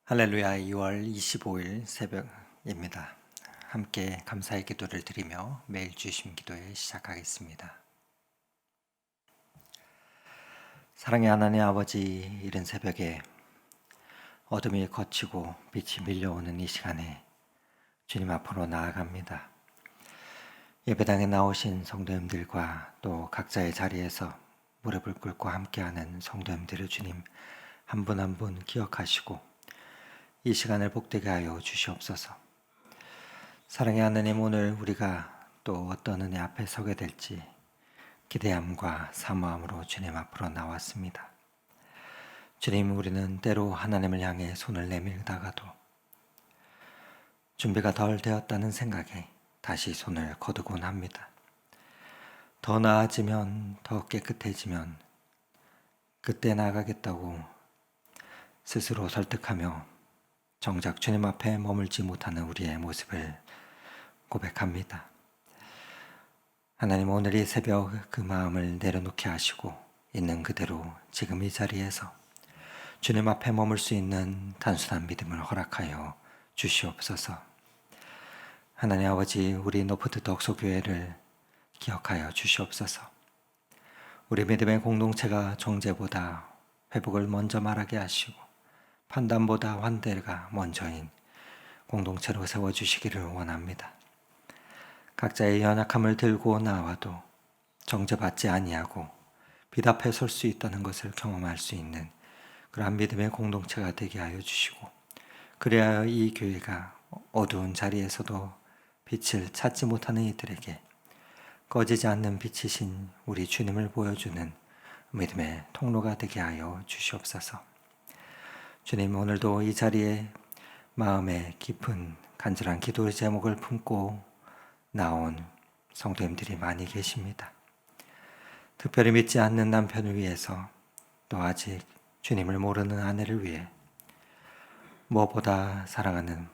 할렐루야. 2월 25일 새벽입니다. 함께 감사의 기도를 드리며 매일 주심 기도회 시작하겠습니다. 사랑의 하나님 아버지, 이른 새벽에 어둠이 걷히고 빛이 밀려오는 이 시간에 주님 앞으로 나아갑니다. 예배당에 나오신 성도님들과 또 각자의 자리에서 무릎을 꿇고 함께하는 성도님들을 주님 한 분 한 분 기억하시고 이 시간을 복되게 하여 주시옵소서. 사랑의 하나님, 오늘 우리가 또 어떤 은혜 앞에 서게 될지 기대함과 사모함으로 주님 앞으로 나왔습니다. 주님, 우리는 때로 하나님을 향해 손을 내밀다가도 준비가 덜 되었다는 생각에 다시 손을 거두곤 합니다. 더 나아지면, 더 깨끗해지면 그때 나가겠다고 스스로 설득하며 정작 주님 앞에 머물지 못하는 우리의 모습을 고백합니다. 하나님, 오늘 이 새벽 그 마음을 내려놓게 하시고 있는 그대로 지금 이 자리에서 주님 앞에 머물 수 있는 단순한 믿음을 허락하여 주시옵소서. 하나님 아버지, 우리 노포트 덕소교회를 기억하여 주시옵소서. 우리 믿음의 공동체가 정죄보다 회복을 먼저 말하게 하시고 판단보다 환대가 먼저인 공동체로 세워주시기를 원합니다. 각자의 연약함을 들고 나와도 정죄받지 아니하고 빛 앞에 설 수 있다는 것을 경험할 수 있는 그러한 믿음의 공동체가 되게 하여 주시고, 그래야 이 교회가 어두운 자리에서도 빛을 찾지 못하는 이들에게 꺼지지 않는 빛이신 우리 주님을 보여주는 믿음의 통로가 되게 하여 주시옵소서. 주님, 오늘도 이 자리에 마음에 깊은 간절한 기도의 제목을 품고 나온 성도님들이 많이 계십니다. 특별히 믿지 않는 남편을 위해서, 또 아직 주님을 모르는 아내를 위해, 무엇보다 사랑하는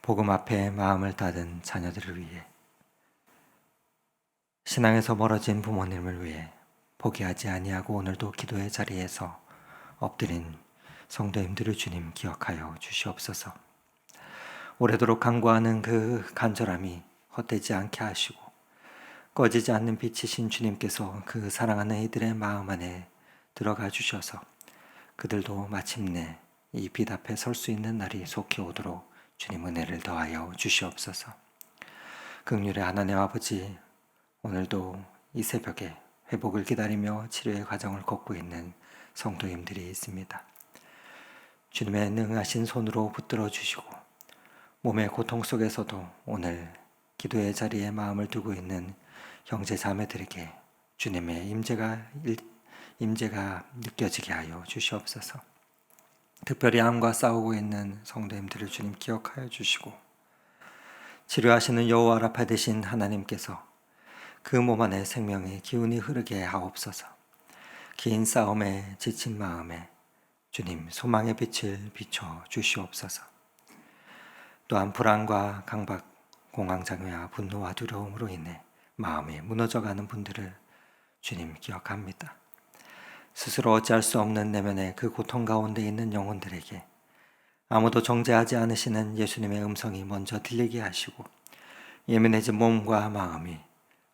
복음 앞에 마음을 닫은 자녀들을 위해, 신앙에서 멀어진 부모님을 위해 포기하지 아니하고 오늘도 기도의 자리에서 엎드린 성도님들을 주님 기억하여 주시옵소서. 오래도록 간구하는 그 간절함이 헛되지 않게 하시고 꺼지지 않는 빛이신 주님께서 그 사랑하는 이들의 마음 안에 들어가 주셔서 그들도 마침내 이 빛 앞에 설 수 있는 날이 속히 오도록 주님 은혜를 더하여 주시옵소서. 긍휼의 하나님 아버지, 오늘도 이 새벽에 회복을 기다리며 치료의 과정을 걷고 있는 성도님들이 있습니다. 주님의 능하신 손으로 붙들어 주시고 몸의 고통 속에서도 오늘 기도의 자리에 마음을 두고 있는 형제 자매들에게 주님의 임재가 느껴지게 하여 주시옵소서. 특별히 암과 싸우고 있는 성도님들을 주님 기억하여 주시고, 치료하시는 여호와 라파 되신 하나님께서 그 몸 안에 생명의 기운이 흐르게 하옵소서. 긴 싸움에 지친 마음에 주님 소망의 빛을 비춰 주시옵소서. 또한 불안과 강박, 공황장애와 분노와 두려움으로 인해 마음이 무너져가는 분들을 주님 기억합니다. 스스로 어찌할 수 없는 내면의 그 고통 가운데 있는 영혼들에게 아무도 정죄하지 않으시는 예수님의 음성이 먼저 들리게 하시고 예민해진 몸과 마음이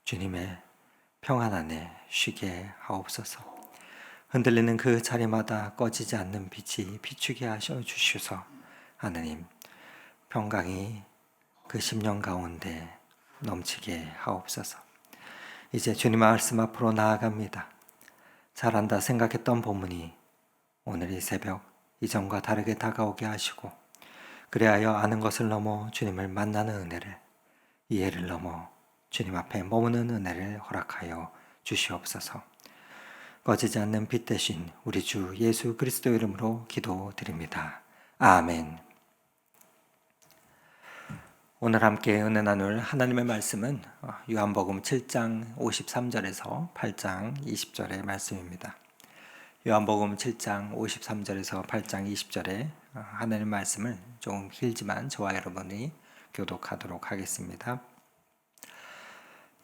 주님의 평안 안에 쉬게 하옵소서. 흔들리는 그 자리마다 꺼지지 않는 빛이 비추게 하셔 주셔서 하나님 평강이 그 심령 가운데 넘치게 하옵소서. 이제 주님 말씀 앞으로 나아갑니다. 잘한다 생각했던 본문이 오늘 이 새벽 이전과 다르게 다가오게 하시고, 그리하여 아는 것을 넘어 주님을 만나는 은혜를, 이해를 넘어 주님 앞에 머무는 은혜를 허락하여 주시옵소서. 꺼지지 않는 빛 대신 우리 주 예수 그리스도 이름으로 기도드립니다. 아멘. 오늘 함께 은혜 나눌 하나님의 말씀은 요한복음 7장 53절에서 8장 20절의 말씀입니다. 요한복음 7장 53절에서 8장 20절의 하나님의 말씀을 조금 길지만 저와 여러분이 교독하도록 하겠습니다.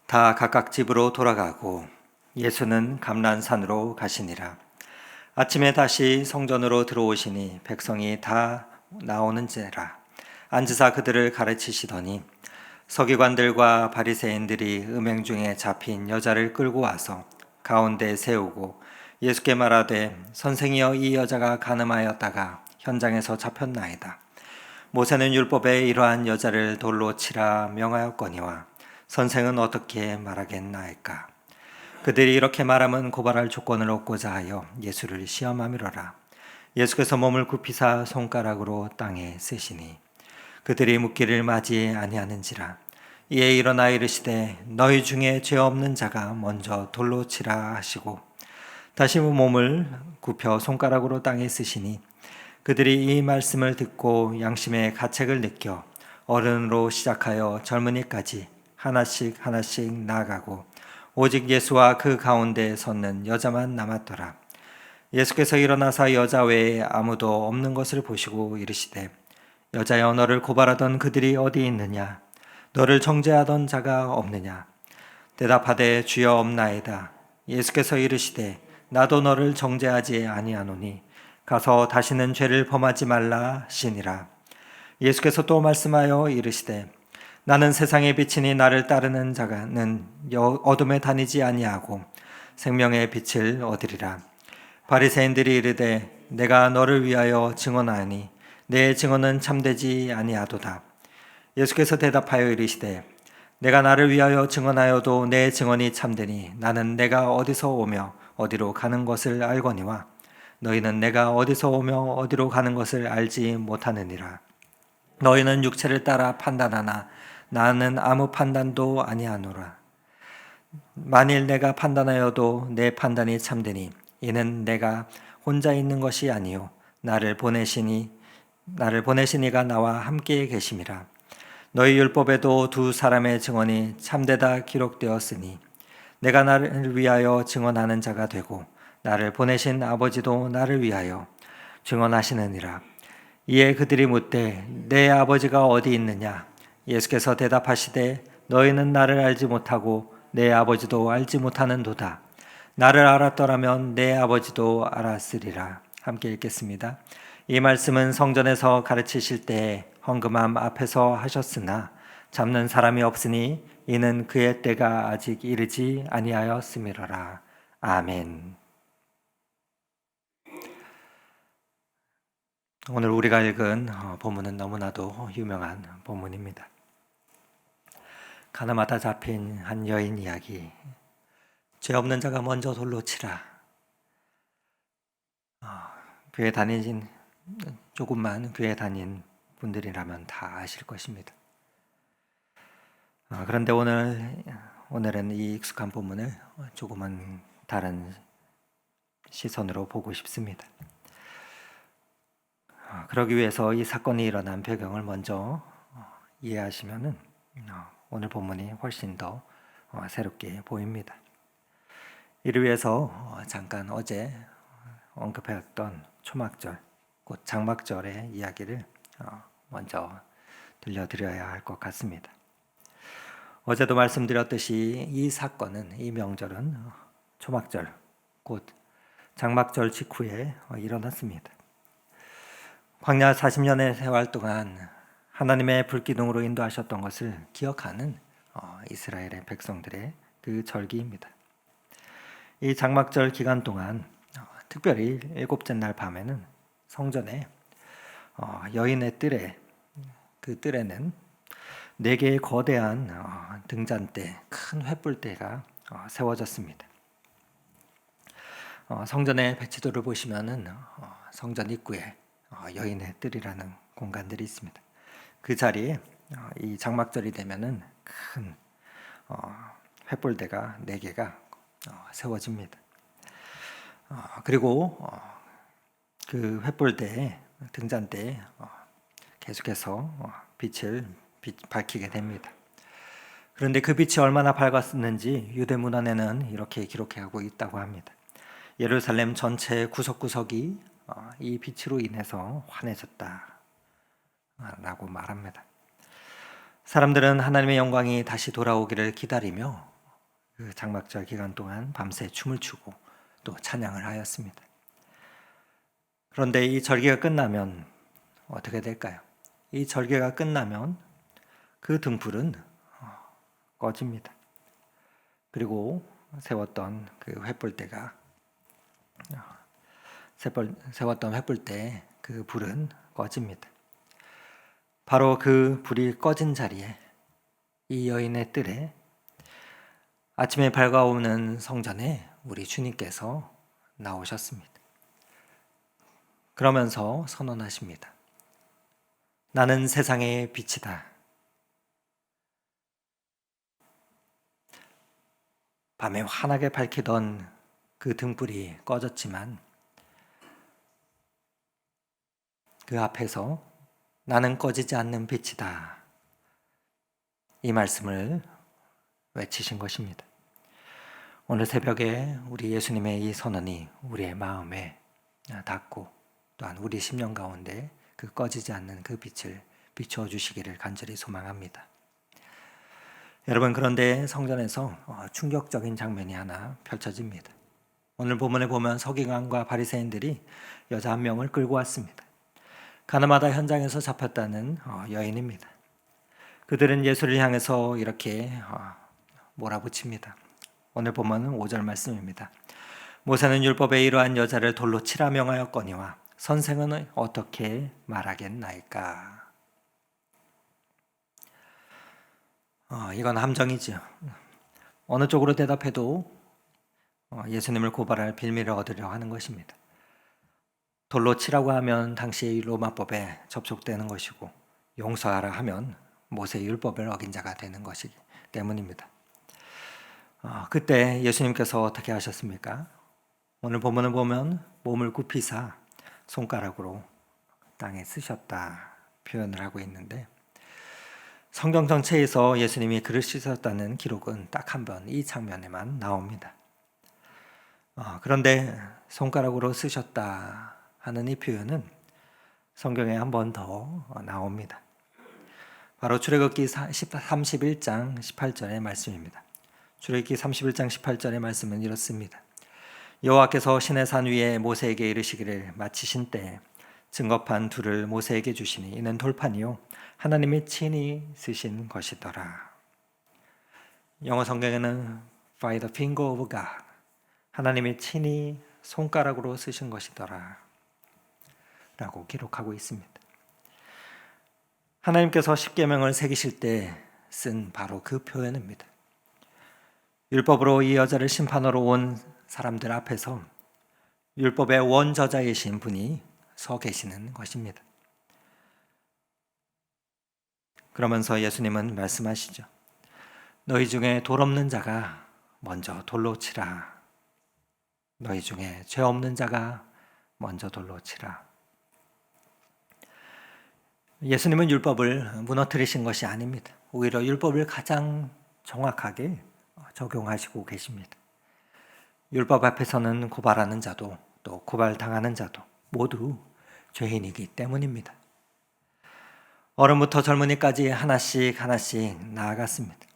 다 각각 집으로 돌아가고 예수는 감람산으로 가시니라. 아침에 다시 성전으로 들어오시니 백성이 다 나오는지라 앉으사 그들을 가르치시더니 서기관들과 바리새인들이 음행 중에 잡힌 여자를 끌고 와서 가운데 세우고 예수께 말하되 선생이여 이 여자가 간음하였다가 현장에서 잡혔나이다. 모세는 율법에 이러한 여자를 돌로 치라 명하였거니와 선생은 어떻게 말하겠나이까. 그들이 이렇게 말하면 고발할 조건을 얻고자 하여 예수를 시험하미로라. 예수께서 몸을 굽히사 손가락으로 땅에 쓰시니 그들이 묻기를 맞이 아니하는지라. 이에 일어나 이르시되 너희 중에 죄 없는 자가 먼저 돌로 치라 하시고 다시 몸을 굽혀 손가락으로 땅에 쓰시니 그들이 이 말씀을 듣고 양심의 가책을 느껴 어른으로 시작하여 젊은이까지 하나씩 나아가고 오직 예수와 그 가운데 섰는 여자만 남았더라. 예수께서 일어나사 여자 외에 아무도 없는 것을 보시고 이르시되 여자여 너를 고발하던 그들이 어디 있느냐? 너를 정죄하던 자가 없느냐? 대답하되 주여 없나이다. 예수께서 이르시되 나도 너를 정죄하지 아니하노니 가서 다시는 죄를 범하지 말라 하시니라. 예수께서 또 말씀하여 이르시되 나는 세상의 빛이니 나를 따르는 자는 어둠에 다니지 아니하고 생명의 빛을 얻으리라. 바리새인들이 이르되 내가 너를 위하여 증언하니 내 증언은 참되지 아니하도다. 예수께서 대답하여 이르시되 내가 나를 위하여 증언하여도 내 증언이 참되니 나는 내가 어디서 오며 어디로 가는 것을 알거니와 너희는 내가 어디서 오며 어디로 가는 것을 알지 못하느니라. 너희는 육체를 따라 판단하나 나는 아무 판단도 아니하노라. 만일 내가 판단하여도 내 판단이 참되니 이는 내가 혼자 있는 것이 아니요 나를 보내시니가 나와 함께 계심이라. 너희 율법에도 두 사람의 증언이 참되다 기록되었으니 내가 나를 위하여 증언하는 자가 되고 나를 보내신 아버지도 나를 위하여 증언하시느니라. 이에 그들이 묻되 내 아버지가 어디 있느냐? 예수께서 대답하시되 너희는 나를 알지 못하고 내 아버지도 알지 못하는도다. 나를 알았더라면 내 아버지도 알았으리라. 함께 읽겠습니다. 이 말씀은 성전에서 가르치실 때 헌금함 앞에서 하셨으나 잡는 사람이 없으니 이는 그의 때가 아직 이르지 아니하였음이로라. 아멘. 오늘 우리가 읽은 본문은 너무나도 유명한 본문입니다. 가나마다 잡힌 한 여인 이야기. 죄 없는 자가 먼저 돌로 치라. 교회 다니신 조금만 교회 다닌 분들이라면 다 아실 것입니다. 그런데 오늘은 이 익숙한 본문을 조금은 다른 시선으로 보고 싶습니다. 그러기 위해서 이 사건이 일어난 배경을 먼저 이해하시면은 오늘 본문이 훨씬 더 새롭게 보입니다. 이를 위해서 잠깐 어제 언급했던 초막절, 곧 장막절의 이야기를 먼저 들려드려야 할 것 같습니다. 어제도 말씀드렸듯이 이 사건은, 이 명절은 초막절, 곧 장막절 직후에 일어났습니다. 광야 40년의 세월 동안 하나님의 불기둥으로 인도하셨던 것을 기억하는 이스라엘의 백성들의 그 절기입니다. 이 장막절 기간 동안 특별히 일곱째 날 밤에는 성전에 여인의 뜰에, 그 뜰에는 4개의 거대한 등잔대, 큰 횃불대가 세워졌습니다. 성전의 배치도를 보시면은 성전 입구에 여인의 뜰이라는 공간들이 있습니다. 그 자리에 이 장막절이 되면은 큰 횃불대가 4개가 세워집니다. 그리고 그 횃불대에, 등잔대에 계속해서 빛을 밝히게 됩니다. 그런데 그 빛이 얼마나 밝았는지 유대문헌에는 이렇게 기록하고 있다고 합니다. 예루살렘 전체 구석구석이 이 빛으로 인해서 환해졌다 라고 말합니다. 사람들은 하나님의 영광이 다시 돌아오기를 기다리며 그 장막절 기간 동안 밤새 춤을 추고 또 찬양을 하였습니다. 그런데 이 절기가 끝나면 어떻게 될까요? 이 절기가 끝나면 그 등불은 꺼집니다. 그리고 세웠던 그 횃불대가 세웠던 횃불대 그 불은 꺼집니다. 바로 그 불이 꺼진 자리에 이 여인의 뜰에 아침에 밝아오는 성전에 우리 주님께서 나오셨습니다. 그러면서 선언하십니다. 나는 세상의 빛이다. 밤에 환하게 밝히던 그 등불이 꺼졌지만 그 앞에서 나는 꺼지지 않는 빛이다. 이 말씀을 외치신 것입니다. 오늘 새벽에 우리 예수님의 이 선언이 우리의 마음에 닿고 또한 우리 심령 가운데 그 꺼지지 않는 그 빛을 비추어 주시기를 간절히 소망합니다. 여러분, 그런데 성전에서 충격적인 장면이 하나 펼쳐집니다. 오늘 본문에 보면 서기관과 바리새인들이 여자 한 명을 끌고 왔습니다. 가늠하다 현장에서 잡혔다는 여인입니다. 그들은 예수를 향해서 이렇게 몰아붙입니다. 오늘 본문은 5절 말씀입니다. 모세는 율법에 이러한 여자를 돌로 치라 명하였거니와 선생은 어떻게 말하겠나이까. 이건 함정이죠. 어느 쪽으로 대답해도 예수님을 고발할 빌미를 얻으려 하는 것입니다. 돌로 치라고 하면 당시의 로마법에 접촉되는 것이고 용서하라 하면 모세의 율법을 어긴 자가 되는 것이기 때문입니다. 그때 예수님께서 어떻게 하셨습니까? 오늘 본문을 보면 몸을 굽히사 손가락으로 땅에 쓰셨다 표현을 하고 있는데 성경 전체에서 예수님이 그를 씻었다는 기록은 딱 한 번 이 장면에만 나옵니다. 그런데 손가락으로 쓰셨다 하는 이 표현은 성경에 한 번 더 나옵니다. 바로 출애굽기 31장 18절의 말씀입니다. 출애굽기 31장 18절의 말씀은 이렇습니다. 여호와께서 시내산 위에 모세에게 이르시기를 마치신 때에 증거판 둘을 모세에게 주시니 이는 돌판이요 하나님이 친히 쓰신 것이더라. 영어 성경에는 by the finger of God, 하나님이 친히 손가락으로 쓰신 것이더라 라고 기록하고 있습니다. 하나님께서 십계명을 새기실 때 쓴 바로 그 표현입니다. 율법으로 이 여자를 심판하러 온 사람들 앞에서 율법의 원저자이신 분이 서 계시는 것입니다. 그러면서 예수님은 말씀하시죠. 너희 중에 돌 없는 자가 먼저 돌로 치라. 너희 중에 죄 없는 자가 먼저 돌로 치라. 예수님은 율법을 무너뜨리신 것이 아닙니다. 오히려 율법을 가장 정확하게 적용하시고 계십니다. 율법 앞에서는 고발하는 자도 또 고발당하는 자도 모두 죄인이기 때문입니다. 어른부터 젊은이까지 하나씩 나아갔습니다.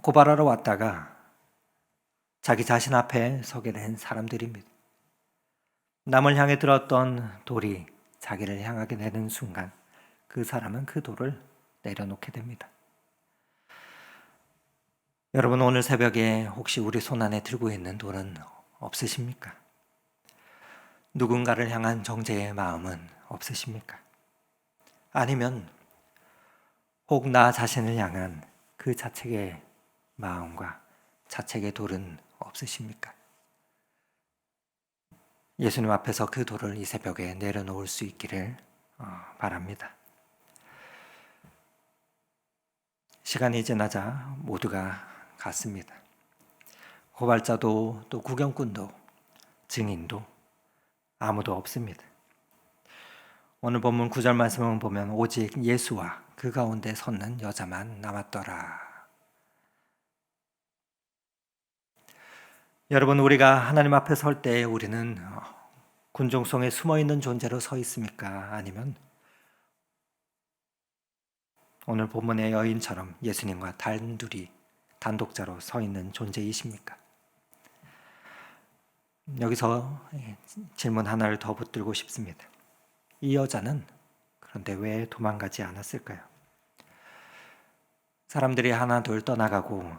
고발하러 왔다가 자기 자신 앞에 서게 된 사람들입니다. 남을 향해 들었던 돌이 자기를 향하게 되는 순간 그 사람은 그 돌을 내려놓게 됩니다. 여러분, 오늘 새벽에 혹시 우리 손 안에 들고 있는 돌은 없으십니까? 누군가를 향한 정죄의 마음은 없으십니까? 아니면 혹 나 자신을 향한 그 자책의 마음과 자책의 돌은 없으십니까? 예수님 앞에서 그 돌을 이 새벽에 내려놓을 수 있기를 바랍니다. 시간이 지나자 모두가 갔습니다. 고발자도 또 구경꾼도 증인도 아무도 없습니다. 오늘 본문 9절 말씀을 보면 오직 예수와 그 가운데 섰는 여자만 남았더라. 여러분, 우리가 하나님 앞에 설 때 우리는 군중 속에 숨어있는 존재로 서 있습니까? 아니면 오늘 본문의 여인처럼 예수님과 단둘이 단독자로 서 있는 존재이십니까? 여기서 질문 하나를 더 붙들고 싶습니다. 이 여자는 그런데 왜 도망가지 않았을까요? 사람들이 하나 둘 떠나가고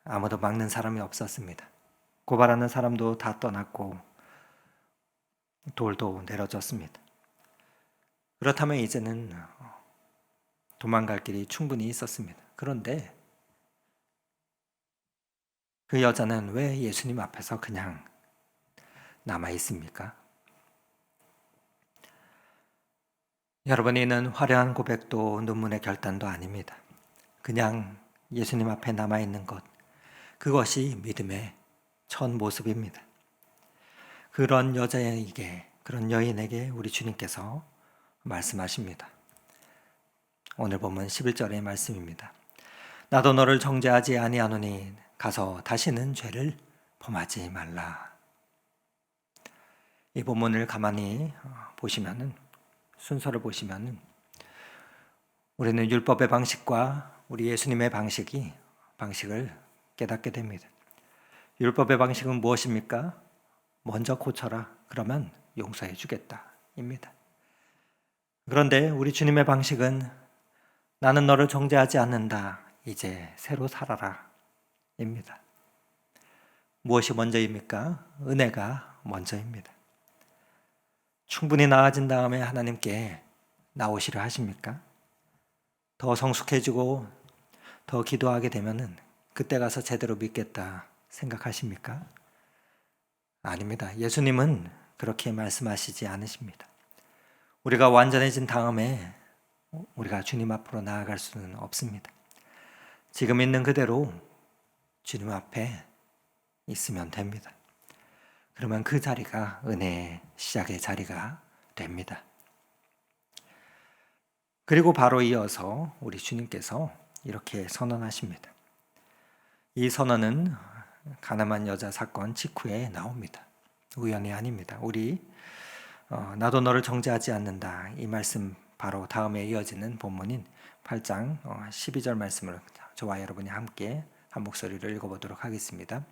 아무도 막는 사람이 없었습니다. 고발하는 사람도 다 떠났고 돌도 내려졌습니다. 그렇다면 이제는 도망갈 길이 충분히 있었습니다. 그런데 그 여자는 왜 예수님 앞에서 그냥 남아 있습니까? 여러분, 이는 화려한 고백도 눈물의 결단도 아닙니다. 그냥 예수님 앞에 남아 있는 것, 그것이 믿음의 첫 모습입니다. 그런 여자에게, 그런 여인에게 우리 주님께서 말씀하십니다. 오늘 본문 11절의 말씀입니다. 나도 너를 정죄하지 아니하노니 가서 다시는 죄를 범하지 말라. 이 본문을 가만히 보시면은, 순서를 보시면은 우리는 율법의 방식과 우리 예수님의 방식을 깨닫게 됩니다. 율법의 방식은 무엇입니까? 먼저 고쳐라. 그러면 용서해 주겠다. 입니다. 그런데 우리 주님의 방식은 나는 너를 정죄하지 않는다. 이제 새로 살아라. 입니다. 무엇이 먼저입니까? 은혜가 먼저입니다. 충분히 나아진 다음에 하나님께 나오시려 하십니까? 더 성숙해지고 더 기도하게 되면은 그때 가서 제대로 믿겠다 생각하십니까? 아닙니다. 예수님은 그렇게 말씀하시지 않으십니다. 우리가 완전해진 다음에 우리가 주님 앞으로 나아갈 수는 없습니다. 지금 있는 그대로 주님 앞에 있으면 됩니다. 그러면 그 자리가 은혜의 시작의 자리가 됩니다. 그리고 바로 이어서 우리 주님께서 이렇게 선언하십니다. 이 선언은 가늠한 여자 사건 직후에 나옵니다. 우연이 아닙니다. 나도 너를 정죄하지 않는다. 이 말씀 바로 다음에 이어지는 본문인 8장 12절 말씀을 저와 여러분이 함께 한 목소리를 읽어보도록 하겠습니다.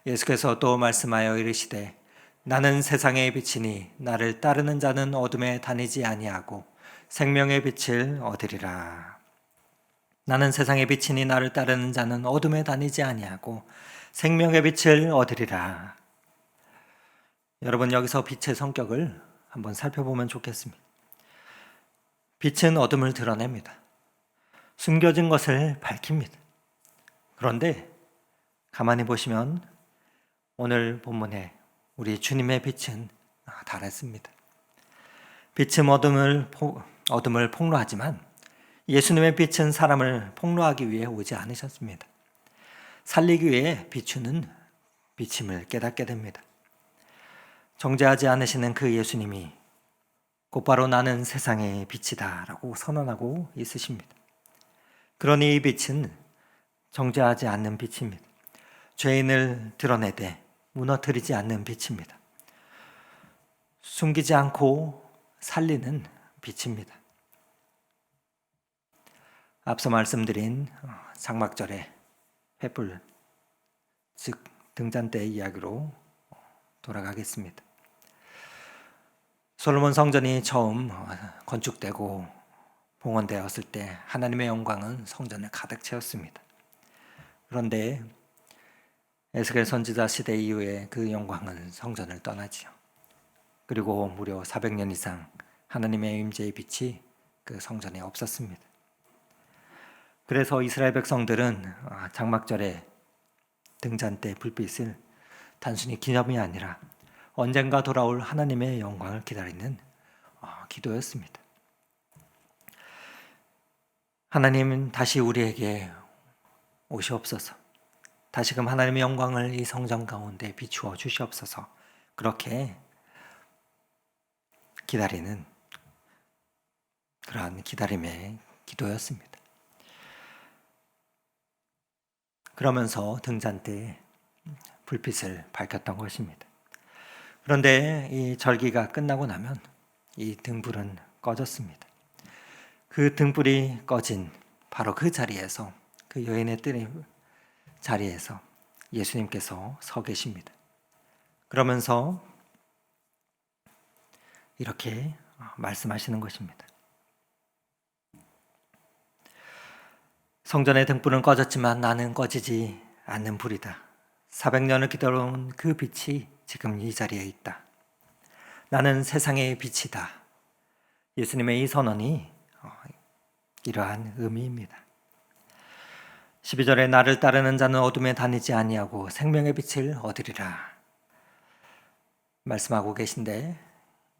예수께서 또 말씀하여 이르시되 나는 세상의 빛이니 나를 따르는 자는 어둠에 다니지 아니하고 생명의 빛을 얻으리라. 나는 세상의 빛이니 나를 따르는 자는 어둠에 다니지 아니하고 생명의 빛을 얻으리라. 여러분, 여기서 빛의 성격을 한번 살펴보면 좋겠습니다. 빛은 어둠을 드러냅니다. 숨겨진 것을 밝힙니다. 그런데 가만히 보시면 오늘 본문에 우리 주님의 빛은 다르습니다. 빛은 어둠을 폭로하지만 예수님의 빛은 사람을 폭로하기 위해 오지 않으셨습니다. 살리기 위해 비추는 빛임을 깨닫게 됩니다. 정죄하지 않으시는 그 예수님이 곧바로 나는 세상의 빛이다 라고 선언하고 있으십니다. 그러니 이 빛은 정죄하지 않는 빛입니다. 죄인을 드러내되 무너뜨리지 않는 빛입니다. 숨기지 않고 살리는 빛입니다. 앞서 말씀드린 장막절의 횃불, 즉 등잔대 이야기로 돌아가겠습니다. 솔로몬 성전이 처음 건축되고 봉헌되었을 때 하나님의 영광은 성전을 가득 채웠습니다. 그런데 에스겔 선지자 시대 이후에 그 영광은 성전을 떠나지요. 그리고 무려 400년 이상 하나님의 임재의 빛이 그 성전에 없었습니다. 그래서 이스라엘 백성들은 장막절의 등잔대 불빛을 단순히 기념이 아니라 언젠가 돌아올 하나님의 영광을 기다리는 기도였습니다. 하나님은 다시 우리에게 오시옵소서. 다시금 하나님의 영광을 이 성전 가운데 비추어 주시옵소서. 그렇게 기다리는 그러한 기다림의 기도였습니다. 그러면서 등잔대에 불빛을 밝혔던 것입니다. 그런데 이 절기가 끝나고 나면 이 등불은 꺼졌습니다. 그 등불이 꺼진 바로 그 자리에서, 그 여인의 뜰의 자리에서 예수님께서 서 계십니다. 그러면서 이렇게 말씀하시는 것입니다. 성전의 등불은 꺼졌지만 나는 꺼지지 않는 불이다. 400년을 기다려온 그 빛이 지금 이 자리에 있다. 나는 세상의 빛이다. 예수님의 이 선언이 이러한 의미입니다. 12절에 나를 따르는 자는 어둠에 다니지 아니하고 생명의 빛을 얻으리라 말씀하고 계신데,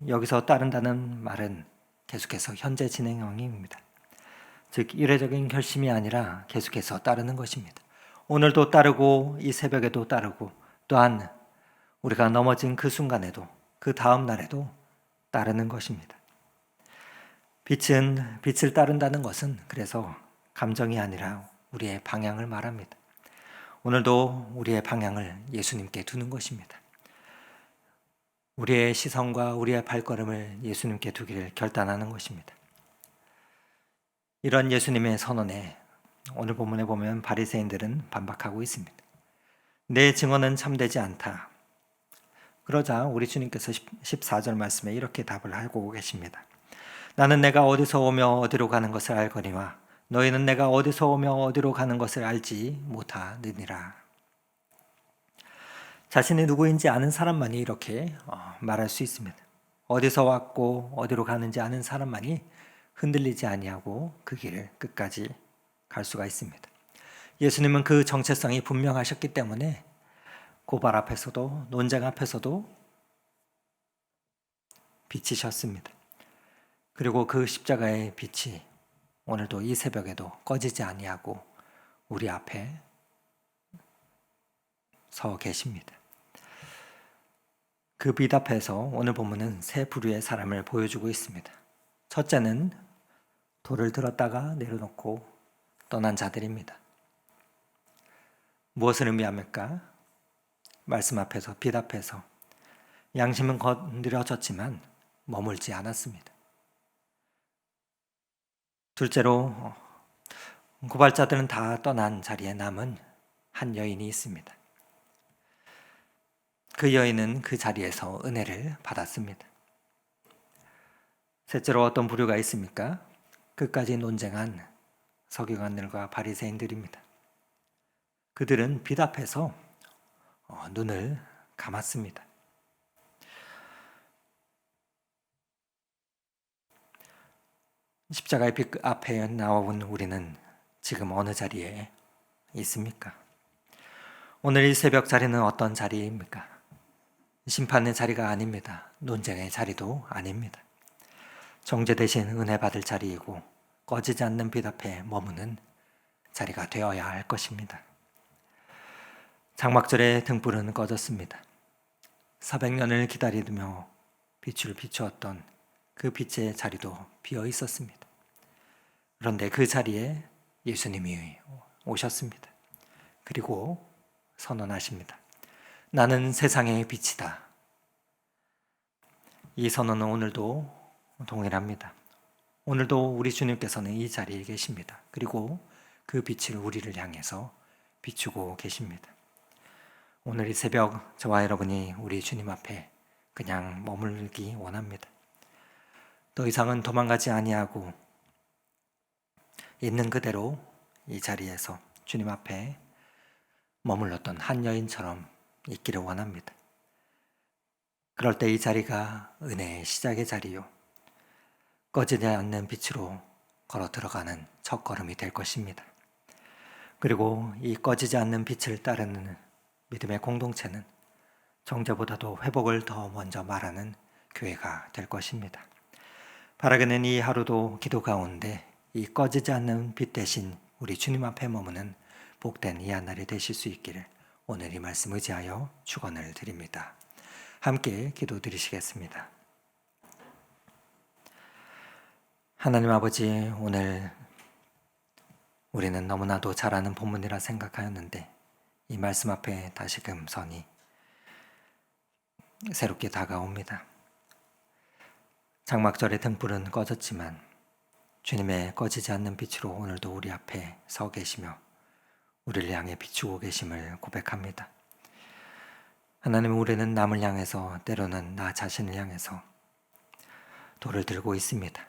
여기서 따른다는 말은 계속해서 현재 진행형입니다. 즉 일회적인 결심이 아니라 계속해서 따르는 것입니다. 오늘도 따르고 이 새벽에도 따르고, 또한 우리가 넘어진 그 순간에도, 그 다음 날에도 따르는 것입니다. 빛을 따른다는 것은 그래서 감정이 아니라 우리의 방향을 말합니다. 오늘도 우리의 방향을 예수님께 두는 것입니다. 우리의 시선과 우리의 발걸음을 예수님께 두기를 결단하는 것입니다. 이런 예수님의 선언에 오늘 본문에 보면 바리새인들은 반박하고 있습니다. 내 증언은 참되지 않다. 그러자 우리 주님께서 14절 말씀에 이렇게 답을 하고 계십니다. 나는 내가 어디서 오며 어디로 가는 것을 알거니와 너희는 내가 어디서 오며 어디로 가는 것을 알지 못하느니라. 자신이 누구인지 아는 사람만이 이렇게 말할 수 있습니다. 어디서 왔고 어디로 가는지 아는 사람만이 흔들리지 아니하고 그 길을 끝까지 갈 수가 있습니다. 예수님은 그 정체성이 분명하셨기 때문에 고발 앞에서도 논쟁 앞에서도 빛이셨습니다. 그리고 그 십자가의 빛이 오늘도 이 새벽에도 꺼지지 아니하고 우리 앞에 서 계십니다. 그 빛 앞에서 오늘 본문은 세 부류의 사람을 보여주고 있습니다. 첫째는 돌을 들었다가 내려놓고 떠난 자들입니다. 무엇을 의미합니까? 말씀 앞에서, 빛 앞에서 양심은 건드려졌지만 머물지 않았습니다. 둘째로 고발자들은 다 떠난 자리에 남은 한 여인이 있습니다. 그 여인은 그 자리에서 은혜를 받았습니다. 셋째로 어떤 부류가 있습니까? 끝까지 논쟁한 서기관들과 바리새인들입니다. 그들은 빛 앞에서 눈을 감았습니다. 십자가의 빛 앞에 나온 우리는 지금 어느 자리에 있습니까? 오늘 이 새벽 자리는 어떤 자리입니까? 심판의 자리가 아닙니다. 논쟁의 자리도 아닙니다. 정죄 대신 은혜 받을 자리이고 꺼지지 않는 빛 앞에 머무는 자리가 되어야 할 것입니다. 장막절의 등불은 꺼졌습니다. 400년을 기다리며 빛을 비추었던 그 빛의 자리도 비어 있었습니다. 그런데 그 자리에 예수님이 오셨습니다. 그리고 선언하십니다. 나는 세상의 빛이다. 이 선언은 오늘도 동일합니다. 오늘도 우리 주님께서는 이 자리에 계십니다. 그리고 그 빛을 우리를 향해서 비추고 계십니다. 오늘 이 새벽 저와 여러분이 우리 주님 앞에 그냥 머물기 원합니다. 더 이상은 도망가지 아니하고 있는 그대로 이 자리에서 주님 앞에 머물렀던 한 여인처럼 있기를 원합니다. 그럴 때 이 자리가 은혜의 시작의 자리요, 꺼지지 않는 빛으로 걸어 들어가는 첫걸음이 될 것입니다. 그리고 이 꺼지지 않는 빛을 따르는 믿음의 공동체는 정죄보다도 회복을 더 먼저 말하는 교회가 될 것입니다. 바라기는 이 하루도 기도 가운데 이 꺼지지 않는 빛 대신 우리 주님 앞에 머무는 복된 이 한날이 되실 수 있기를 오늘 이 말씀 의지하여 축원을 드립니다. 함께 기도 드리시겠습니다. 하나님 아버지, 오늘 우리는 너무나도 잘 아는 본문이라 생각하였는데 이 말씀 앞에 다시금 선이 새롭게 다가옵니다. 장막절의 등불은 꺼졌지만 주님의 꺼지지 않는 빛으로 오늘도 우리 앞에 서 계시며 우리를 향해 비추고 계심을 고백합니다. 하나님, 우리는 남을 향해서, 때로는 나 자신을 향해서 돌을 들고 있습니다.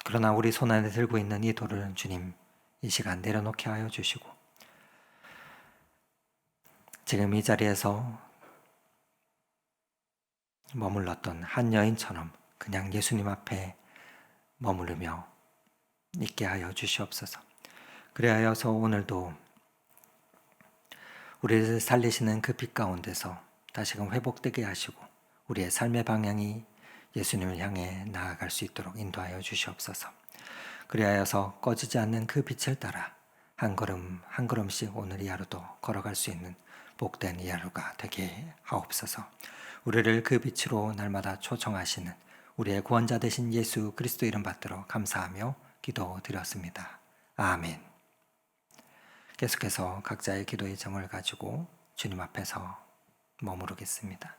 그러나 우리 손 안에 들고 있는 이 돌을 주님 이 시간 내려놓게 하여 주시고, 지금 이 자리에서 머물렀던 한 여인처럼 그냥 예수님 앞에 머무르며 있게 하여 주시옵소서. 그리하여서 오늘도 우리를 살리시는 그 빛 가운데서 다시금 회복되게 하시고 우리의 삶의 방향이 예수님을 향해 나아갈 수 있도록 인도하여 주시옵소서. 그리하여서 꺼지지 않는 그 빛을 따라 한 걸음 한 걸음씩 오늘 이 하루도 걸어갈 수 있는 복된 이 하루가 되게 하옵소서. 우리를 그 빛으로 날마다 초청하시는 우리의 구원자 되신 예수 그리스도 이름 받들어 감사하며 기도드렸습니다. 아멘. 계속해서 각자의 기도의 정을 가지고 주님 앞에서 머무르겠습니다.